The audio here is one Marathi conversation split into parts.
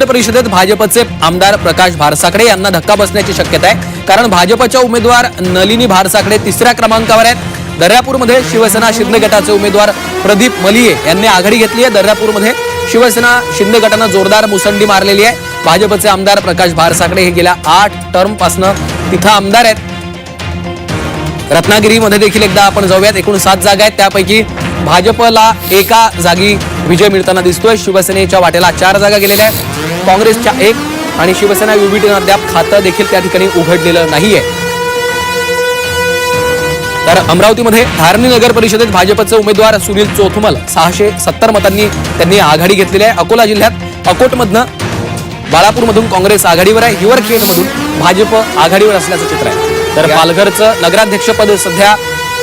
परिषदेत भाजपचे आमदार प्रकाश भारसाकडे यांना धक्का बसण्याची शक्यता आहे, कारण भाजपच्या उमेदवार नलिनी भारसाकडे तिसऱ्या क्रमांकावर आहेत। दर्यापूरमध्ये शिवसेना शिंदे गटाचे उमेदवार प्रदीप मलिये यांनी आघाडी घेतली आहे। दर्यापूरमध्ये शिवसेना शिंदे गटाने जोरदार मुसंडी मारलेली आहे। भाजपचे आमदार प्रकाश भारसाकडे हे गेल्या 8 टर्मपासून तिथे आमदार आहेत। रत्नागिरीमध्ये देखील एकदा आपण जाऊयात। एकूण 7 जागा आहेत, त्यापैकी भाजपला एका जागी विजय मिळताना दिसतोय। शिवसेनेच्या वाटेला 4 जागा गेलेल्या आहेत, काँग्रेसच्या 1 आणि शिवसेना युबीटीनं अद्याप खातं देखील त्या ठिकाणी उघडलेलं नाहीये। तर अमरावतीमध्ये धारणी नगर परिषदेत भाजपचे उमेदवार सुनील चोथमल 670 मतांनी त्यांनी आघाडी घेतलेली आहे। अकोला जिल्ह्यात अकोटमधनं बाळापूरमधून काँग्रेस आघाडीवर आहे, हिवरखेडमधून भाजप आघाडीवर असल्याचं चित्र आहे। तर पालघरचं नगराध्यक्षपद सध्या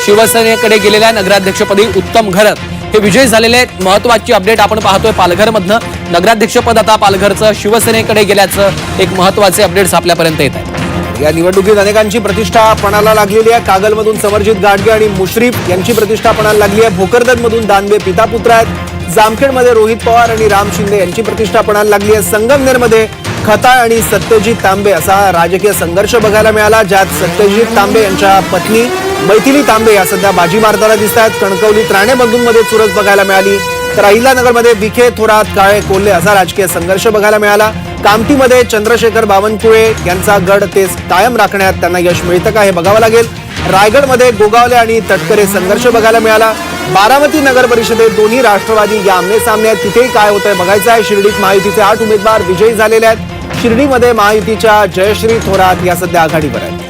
शिवसेनेकडे गेलेलं आहे। नगराध्यक्षपदी उत्तम घरत हे विजयी झालेले आहेत। महत्त्वाची अपडेट आपण पाहतोय, पालघरमधनं नगराध्यक्षपद आता पालघरचं शिवसेनेकडे गेल्याचं एक महत्त्वाचे अपडेट्स आपल्यापर्यंत येत आहेत। या निवडणुकीत अनेकांची प्रतिष्ठा पणाला लागलेली आहे। कागलमधून समरजित गाडगे आणि मुश्रीफ यांची प्रतिष्ठा पणाला लागली आहे। भोकरदनमधून दानवे पिता पुत्र आहेत। जामखेडमध्ये रोहित पवार आणि राम शिंदे यांची प्रतिष्ठा पणाला लागली आहे। संगमनेरमध्ये खताळ आणि सत्यजित तांबे असा राजकीय संघर्ष बघायला मिळाला, ज्यात सत्यजित तांबे यांच्या पत्नी मैथिली तांबे या सध्या बाजी मारताना दिसत आहेत। कणकवलीत राणेबंधूंमध्ये चुरस बघायला मिळाली, तर अहिल्यानगरमध्ये विखे थोरात काळे कोल्हे असा राजकीय संघर्ष बघायला मिळाला। कामठीमध्ये चंद्रशेखर बावनकुळे यांचा गड तेच कायम राखण्यात त्यांना यश मिळतं का हे बघावं लागेल। रायगडमध्ये गोगावले आणि तटकरे संघर्ष बघायला मिळाला। बारामती नगर परिषदेत दोन्ही राष्ट्रवादी या आमने सामने आहेत, तिथेही काय होतंय बघायचं आहे। शिर्डीत महायुतीचे 8 उमेदवार विजयी झालेले आहेत। शिर्डीमध्ये महायुतीच्या जयश्री थोरात या सध्या आघाडीवर आहेत।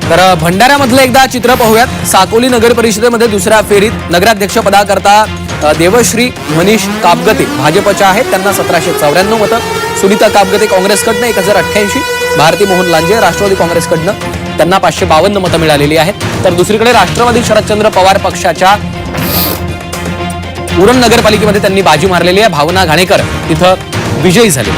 तर भंडाऱ्यामधलं एकदा चित्र पाहूयात। साकोली नगर परिषदेमध्ये दुसऱ्या फेरीत नगराध्यक्ष पदाकरता देवश्री मनीष कापगते भाजपच्या आहेत, त्यांना 1794 मतं। सुनीता कापगते काँग्रेसकडनं 1088, भारती मोहन लांजे राष्ट्रवादी काँग्रेसकडनं त्यांना 552 मतं मिळालेली आहेत। तर दुसरीकडे राष्ट्रवादी शरदचंद्र पवार पक्षाच्या उरण नगरपालिकेमध्ये त्यांनी बाजी मारलेली आहे। भावना घाणेकर तिथं विजयी झाले।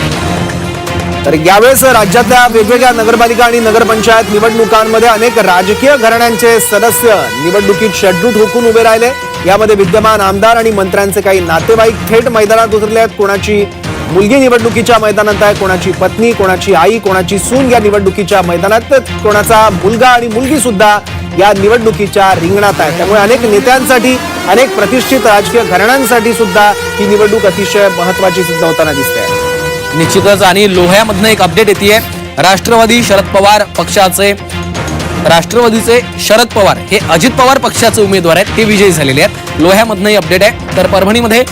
तर यावेळेस राज्यातल्या वेगवेगळ्या नगरपालिका आणि नगरपंचायत निवडणुकांमध्ये अनेक राजकीय घराण्यांचे सदस्य निवडणुकीत षड्रूट हुकून उभे राहिले। यामध्ये विद्यमान आमदार आणि मंत्र्यांचे काही नातेवाईक थेट मैदानात उतरले आहेत। कोणाची मुलगी निवडणुकीच्या मैदानात आहे, कोणाची पत्नी, कोणाची आई, कोणाची सून या निवडणुकीच्या मैदानात, तर कोणाचा मुलगा आणि मुलगी सुद्धा या निवडणुकीच्या रिंगणात आहे। त्यामुळे अनेक नेत्यांसाठी, अनेक प्रतिष्ठित राजकीय घराण्यांसाठी सुद्धा ही निवडणूक अतिशय महत्त्वाची सिद्ध होताना दिसते। निश्चितच आणि लोह्यामधनं एक अपडेट येते। राष्ट्रवादी शरद पवार पक्षाचे राष्ट्रवादीचे शरद पवार हे अजित पवार पक्षाचे उमेदवार आहेत, ते विजयी झालेले आहेत। लोह्यामधनं ही अपडेट आहे। तर परभणीमध्ये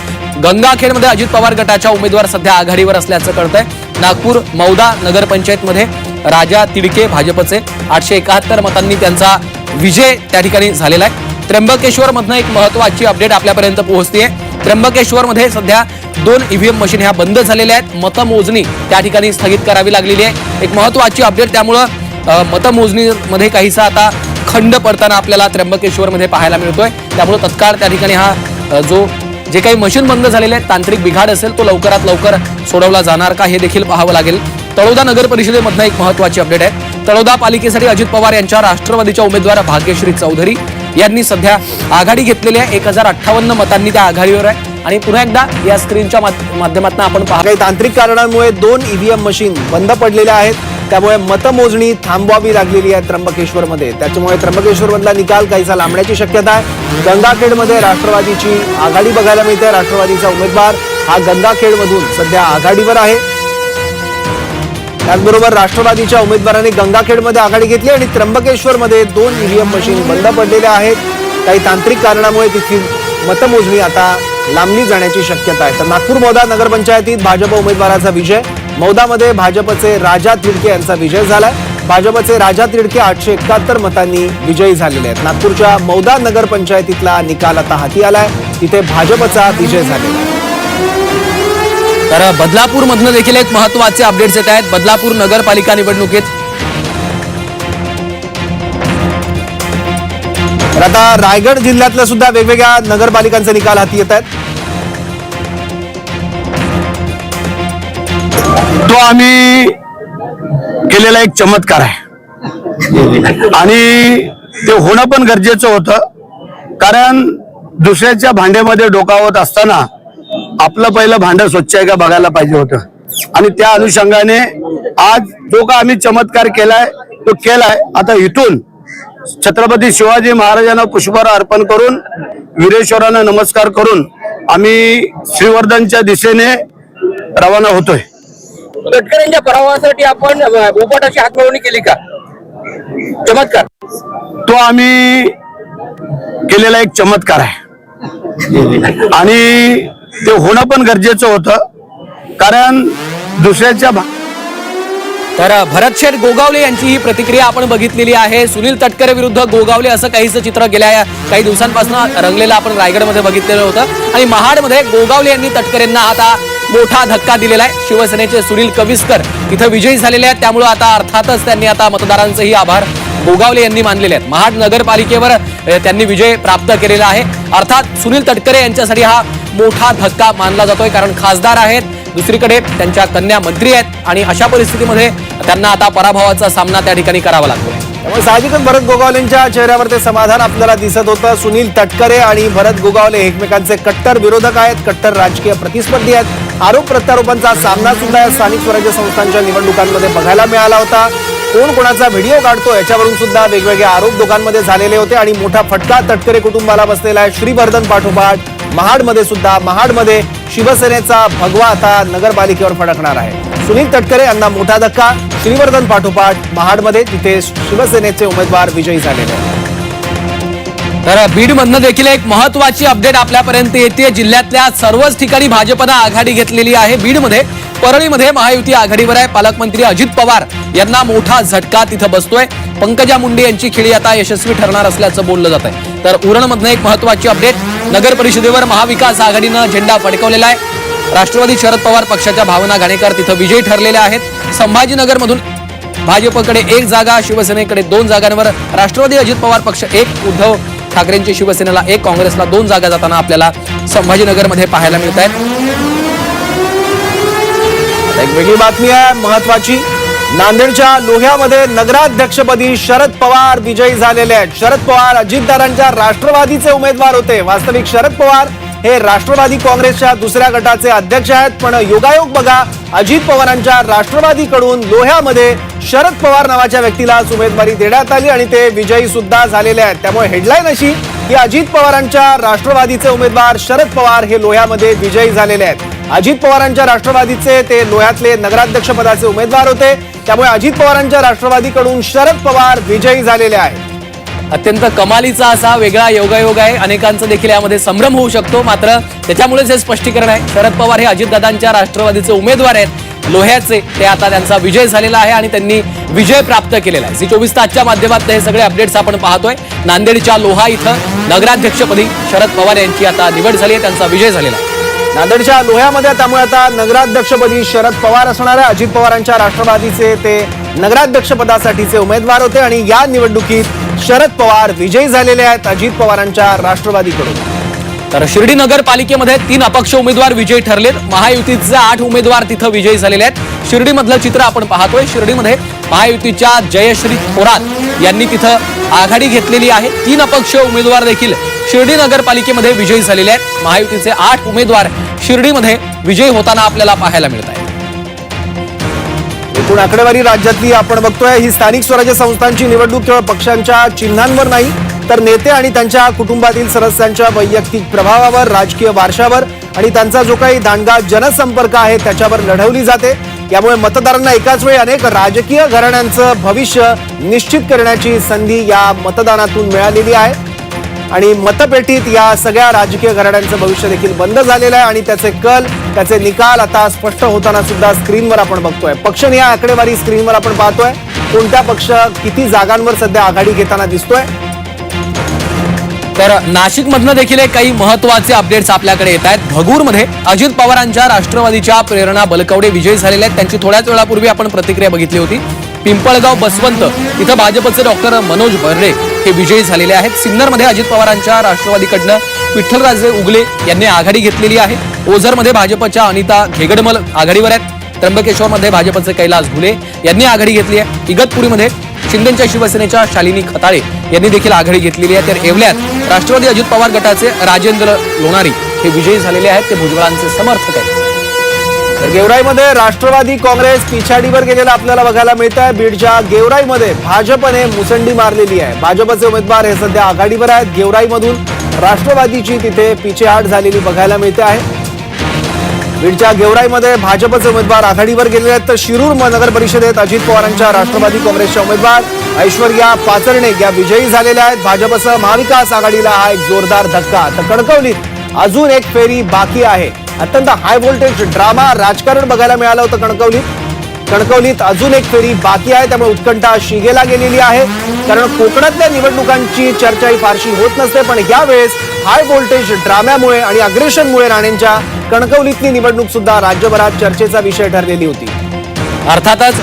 गंगाखेडमध्ये अजित पवार गटाच्या उमेदवार सध्या आघाडीवर असल्याचं कळतंय। नागपूर मौदा नगरपंचायतमध्ये राजा तिडके भाजपचे 871 मतांनी त्यांचा विजय त्या ठिकाणी झालेला आहे। त्र्यंबकेश्वरमधनं एक महत्त्वाची अपडेट आपल्यापर्यंत पोहोचतेय। त्र्यंबकेश्वरमध्ये सध्या 2 ईव्हीएम मशीन ह्या बंद झालेल्या आहेत। मतमोजणी त्या ठिकाणी स्थगित करावी लागलेली आहे, एक महत्त्वाची अपडेट। त्यामुळं मतमोजणीमध्ये काहीसा आता खंड पडताना आपल्याला त्र्यंबकेश्वरमध्ये पाहायला मिळतोय। त्यामुळे तत्काळ त्या ठिकाणी हा जे काही मशीन बंद झालेले आहेत, तांत्रिक बिघाड असेल तो लवकरात लवकर सोडवला जाणार का हे देखील पाहावं लागेल। तळोदा नगर परिषदेमधनं एक महत्त्वाची अपडेट आहे। तळोदा पालिकेसाठी अजित पवार यांच्या राष्ट्रवादीच्या उमेदवार भाग्यश्री चौधरी यांनी सध्या आघाडी घेतलेली आहे। 1058 मतांनी त्या आघाडीवर आहे। आणि पुन्हा एकदा या स्क्रीनच्या माध्यमातून आपण काही तांत्रिक कारणांमुळे 2 ईव्हीएम मशीन बंद पडलेल्या आहेत, त्यामुळे मतमोजणी थांबवावी लागलेली आहे त्र्यंबकेश्वरमध्ये। त्याच्यामुळे त्र्यंबकेश्वरमधला निकाल काहीसा लांबण्याची शक्यता आहे। गंगाखेडमध्ये राष्ट्रवादीची आघाडी बघायला मिळते। राष्ट्रवादीचा उमेदवार हा गंगाखेडमधून सध्या आघाडीवर आहे। त्याचबरोबर राष्ट्रवादीच्या उमेदवारांनी गंगाखेडमध्ये आघाडी घेतली आणि त्र्यंबकेश्वरमध्ये 2 ईव्हीएम मशीन बंद पडलेल्या आहेत। काही तांत्रिक कारणामुळे तिथली मतमोजणी आता लांबली जाण्याची शक्यता आहे। तर नागपूर मौदा नगरपंचायतीत भाजप उमेदवाराचा विजय। मौदामध्ये भाजपचे राजा तिडके यांचा विजय झालाय। भाजपचे राजा तिडके 871 मतांनी विजयी झालेले आहेत। नागपूरच्या मौदा नगरपंचायतीतला निकाल आता हाती आलाय, तिथे भाजपचा विजय झालेला आहे। तर बदलापूर मधनं देखील एक महत्त्वाचे अपडेट्स येत आहेत। बदलापूर नगरपालिका निवडणुकीत आता रायगड जिल्ह्यातल्या सुद्धा वेगवेगळ्या नगरपालिकांचे निकाल हाती येत आहेत। तो आम्ही केलेला एक चमत्कार आहे आणि ते होणं पण गरजेचं होतं, कारण दुसऱ्याच्या भांड्यामध्ये डोकावत असताना आपलं पहिलं भांडं स्वच्छ आहे का बघायला पाहिजे होतं। आणि त्या अनुषंगाने आज जो का आम्ही चमत्कार केलाय तो केलाय. आता इथून छत्रपती शिवाजी महाराजांना पुष्पहार अर्पण करून वीरेश्वरांना नमस्कार करून आम्ही श्रीवर्धनच्या दिशेने रवाना होतोय. तटकरेंच्या पराभवासाठी आपण बोपाटाची हातमिळवणी केली का? चमत्कार तो आम्ही केलेला एक चमत्कार आहे आणि ते होणं पण गरजेचं होतं, कारण दुसऱ्याच्या तर भरत शेठ गोगावले यांची ही प्रतिक्रिया आपण बघितलेली आहे. सुनील तटकरे विरुद्ध गोगावले असं काहीच चित्र गेल्या काही दिवसांपासून रंगलेलं आपण रायगडमध्ये बघितलेलं होतं आणि महाडमध्ये गोगावले यांनी तटकरेंना आता मोठा धक्का दिलेला आहे. शिवसेनेचे सुनील कविस्कर इथं विजयी झालेले आहेत, त्यामुळे आता अर्थातच त्यांनी आता मतदारांचेही आभार गोगावले यांनी मानलेले आहेत. महाड नगरपालिकेवर त्यांनी विजय प्राप्त केलेला आहे. अर्थात सुनील तटकरे यांच्यासाठी हा मोठा धक्का मानला जातोय, कारण खासदार आहेत, दुसरीकडे त्यांच्या कन्या मंत्री आहेत आणि अशा परिस्थितीमध्ये त्यांना आता पराभवाचा सामना त्या ठिकाणी करावा लागतो. त्यामुळे साहजिकच भरत गोगावलेंच्या चेहऱ्यावर ते समाधान आपल्याला दिसत होतं. सुनील तटकरे आणि भरत गोगावले एकमेकांचे कट्टर विरोधक आहेत, कट्टर राजकीय प्रतिस्पर्धी आहेत. आरोप प्रत्यारोपांचा सामना सुद्धा या स्थानिक स्वराज्य संस्थांच्या निवडणुकांमध्ये बघायला मिळाला होता. कोण कोणाचा व्हिडिओ काढतो याच्यावरून सुद्धा वेगवेगळे आरोप दोघांमध्ये झालेले होते आणि मोठा फटका तटकरे कुटुंबाला बसलेला आहे. श्रीवर्धन पाठोपाठ महाडमध्ये सुद्धा महाडमध्ये शिवसेनेचा भगवा आता नगरपालिकेवर फडकणार आहे. सुनील तटकरे यांना मोठा धक्का. श्रीवर्धन पाठोपाठ महाडमध्ये तिथे शिवसेनेचे उमेदवार विजयी झालेले आहेत. तर बीडमधनं देखील एक महत्वाची अपडेट आपल्यापर्यंत येते. जिल्ह्यातल्या सर्वच ठिकाणी भाजपनं आघाडी घेतलेली आहे. बीडमध्ये परळीमध्ये महायुती आघाडीवर आहे. पालकमंत्री अजित पवार यांना मोठा झटका तिथं बसतोय. पंकजा मुंडे यांची खेळी आता यशस्वी ठरणार असल्याचं बोललं जात आहे. तर उरणमधनं एक महत्वाची अपडेट. नगर परिषदेवर महाविकास आघाडीनं झेंडा फडकवलेला आहे. राष्ट्रवादी शरद पवार पक्षाच्या भावना घाणेकर तिथं विजयी ठरलेल्या आहेत. संभाजीनगरमधून भाजपकडे 1 जागा, शिवसेनेकडे 2 जागांवर राष्ट्रवादी अजित पवार पक्ष 1, उद्धव ठाकरेंची शिवसेनेला 1, काँग्रेसला 2 जागा जाताना आपल्याला संभाजीनगरमध्ये पाहायला मिळत आहेत. एक वेगळी बातमी आहे महत्वाची. नांदेडच्या लोह्यामध्ये नगराध्यक्षपदी शरद पवार विजयी झालेले आहेत. शरद पवार अजितदारांच्या राष्ट्रवादीचे उमेदवार होते. वास्तविक शरद पवार हे राष्ट्रवादी काँग्रेसच्या दुसऱ्या गटाचे अध्यक्ष आहेत, पण योगायोग बघा, अजित पवारांच्या राष्ट्रवादीकडून लोह्यामध्ये शरद पवार नावाच्या व्यक्तीलाच उमेदवारी देण्यात आली आणि ते विजयी सुद्धा झालेले आहेत. त्यामुळे हेडलाईन अशी की अजित पवारांच्या राष्ट्रवादीचे उमेदवार शरद पवार हे लोह्यामध्ये विजयी झालेले आहेत. अजित पवारांच्या राष्ट्रवादीचे ते लोह्यातले नगराध्यक्ष पदाचे उमेदवार होते, त्यामुळे अजित पवारांच्या राष्ट्रवादीकडून शरद पवार विजयी झालेले आहेत. अत्यंत कमालीचा असा वेगळा योगायोग आहे. अनेकांचा देखील यामध्ये संभ्रम होऊ शकतो, मात्र त्याच्यामुळेच हे स्पष्टीकरण आहे. शरद पवार हे अजितदादांच्या राष्ट्रवादीचे उमेदवार आहेत लोह्याचे. ते आता त्यांचा विजय झालेला आहे आणि त्यांनी विजय प्राप्त केलेला आहे. झी24 तासच्या माध्यमातून हे सगळे अपडेट्स आपण पाहतोय. नांदेडच्या लोहा इथं नगराध्यक्षपदी शरद पवार यांची आता निवड झाली आहे, त्यांचा विजय झालेला आहे. नांदेडच्या लोह्यामध्ये त्यामुळे आता नगराध्यक्षपदी शरद पवार असणार आहे. अजित पवारांच्या राष्ट्रवादीचे ते नगराध्यक्ष पदासाठीचे उमेदवार होते आणि या निवडणुकीत शरद पवार विजयी झालेले आहेत अजित पवारांच्या राष्ट्रवादीकडून. तर शिर्डी नगरपालिकेमध्ये 3 अपक्ष उमेदवार विजयी ठरलेत. महायुतीचे 8 उमेदवार तिथं विजयी झालेले आहेत. शिर्डीमधलं चित्र आपण पाहतोय. शिर्डीमध्ये महायुतीच्या जयश्री थोरात यांनी तिथं आघाडी घेतलेली आहे. 3 अपक्ष उमेदवार देखील शिर्डी नगरपालिकेमध्ये विजयी झालेले आहेत. महायुतीचे 8 उमेदवार शिर्डीमध्ये विजयी होताना आपल्याला पाहायला मिळत आहे. एकूण आकडेवारी राज्यातली आपण बघतोय. ही स्थानिक स्वराज्य संस्थांची निवडणूक केवळ पक्षांच्या चिन्हांवर नाही, तर नेते आणि त्यांच्या कुटुंबातील सदस्यांच्या वैयक्तिक प्रभावावर, राजकीय वारशावर आणि त्यांचा जो काही दांडगा जनसंपर्क आहे त्याच्यावर लढवली जाते. यामुळे मतदारांना एकाच वेळी अनेक राजकीय घराण्यांचं भविष्य निश्चित करण्याची संधी या मतदानातून मिळालेली आहे आणि मतपेटीत या सगळ्या राजकीय घराण्यांचं भविष्य देखील बंद झालेलं आहे आणि त्याचे कल, त्याचे निकाल आता स्पष्ट होताना सुद्धा स्क्रीनवर आपण बघतोय. पक्षनिहाय आकडेवारी स्क्रीनवर आपण पाहतोय. कोणत्या पक्ष किती जागांवर सध्या आघाडी घेताना दिसतोय. तर नाशिकमधनं देखील काही महत्वाचे अपडेट्स आपल्याकडे येत आहेत. भगूरमध्ये अजित पवारांच्या राष्ट्रवादीच्या प्रेरणा बलकवडे विजयी झालेले आहेत. त्यांची थोड्याच वेळापूर्वी आपण प्रतिक्रिया बघितली होती. पिंपळगाव बसवंत इथं भाजपचे डॉक्टर मनोज बर्डे हे विजयी झालेले आहेत. सिन्नरमध्ये अजित पवारांच्या राष्ट्रवादीकडनं विठ्ठलराजे उगले यांनी आघाडी घेतलेली आहे. ओझरमध्ये भाजपच्या अनिता घेगडमल आघाडीवर आहेत. त्र्यंबकेश्वरमध्ये भाजपचे कैलास घुले यांनी आघाडी घेतली आहे. इगतपुरीमध्ये शिंदेच्या शिवसेनेच्या शालिनी खताळे यांनी देखील आघाडी घेतलेली आहे. तर येवल्यात राष्ट्रवादी अजित पवार गटाचे राजेंद्र लोणारी हे विजयी झालेले आहेत. ते भुजबळांचे समर्थक आहेत. तर गेवराईमध्ये राष्ट्रवादी काँग्रेस पिछाडीवर गेलेला आपल्याला बघायला मिळत आहे. बीडच्या गेवराईमध्ये भाजपने मुसंडी मारलेली आहे. भाजपचे उमेदवार हे सध्या आघाडीवर आहेत. गेवराईमधून राष्ट्रवादीची तिथे पिछेहाट झालेली बघायला मिळते आहे. बीडच्या गेवराईमध्ये भाजपचे उमेदवार आघाडीवर गेलेले आहेत. तर शिरूर नगर परिषदेत अजित पवारांच्या राष्ट्रवादी काँग्रेसच्या उमेदवार ऐश्वर्या पाचरणे या विजयी झालेल्या आहेत. भाजपसह महाविकास आघाडीला हा एक जोरदार धक्का. तर कणकवलीत अजून एक फेरी बाकी आहे. अत्यंत हाय व्होल्टेज ड्रामा राजकारण बघायला मिळालं होतं कणकवलीत अजून एक फेरी बाकी आहे. त्यामुळे उत्कंठा शिगेला गेलेली आहे. कारण कोकणातल्या निवडणुकांची चर्चा ही फारशी होत नसते, पण यावेळेस हाय व्होल्टेज ड्राम्यामुळे आणि अग्रेशनमुळे राणेंच्या कणकवलीतली निवडणूक सुद्धा राज्यभरात चर्चेचा विषय ठरलेली होती. अर्थातच